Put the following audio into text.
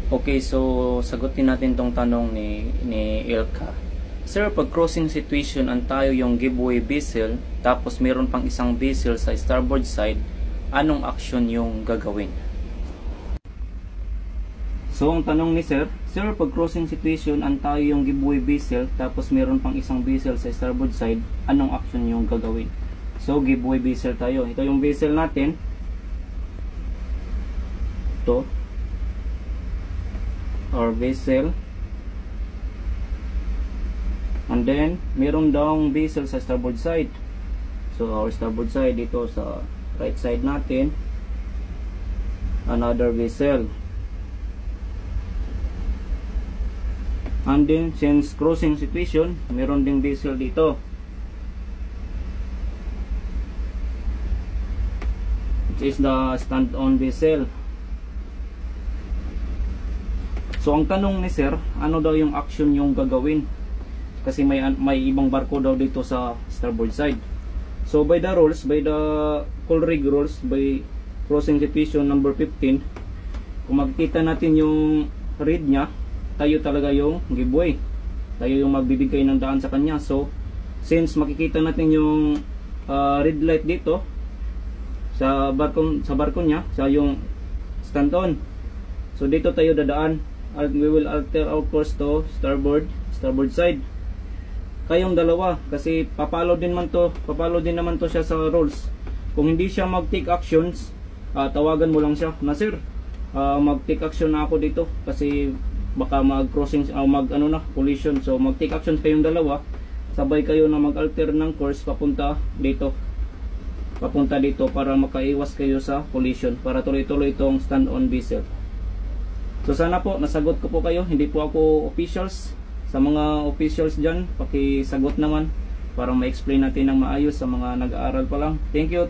Okay, so sagutin natin tong tanong ni Ilka. Sir, pag crossing situation ang tayo yung giveaway vessel, tapos meron pang isang vessel sa starboard side, anong action yung gagawin? So ang tanong ni Sir, pag crossing situation ang tayo yung giveaway vessel, tapos meron pang isang vessel sa starboard side, anong action yung gagawin? So giveaway vessel tayo. Ito yung vessel natin. Ito. Our vessel, and then meron daw vessel sa starboard side. So our starboard side, dito sa right side natin, another vessel, and then since crossing situation meron ding vessel dito, which is the stand-on vessel. So ang tanong ni Sir, ano daw yung action yung gagawin? Kasi may ibang barko daw dito sa starboard side. So by the rules, by the cool rig rules, by crossing situation number 15, kung makikita natin yung read nya, tayo talaga yung giveaway. Tayo yung magbibigay ng daan sa kanya. So since makikita natin yung red light dito sa barko nya, sa yung stand on. So dito tayo dadaan. We will alter our course to starboard side. Kayong dalawa, kasi papalo din naman to siya sa rules. Kung hindi siya mag-take actions, tawagan mo lang siya na, Sir, mag-take action na ako dito kasi baka mag-crossing, collision. So mag-take actions kayong dalawa, sabay kayo na mag-alter ng course papunta dito para makaiwas kayo sa collision, para tuloy-tuloy itong stand-on vessel. So sana po nasagot ko po kayo. Hindi po ako officials. Sa mga officials dyan, pakisagot naman para ma-explain natin ng maayos sa mga nag-aaral pa lang. Thank you.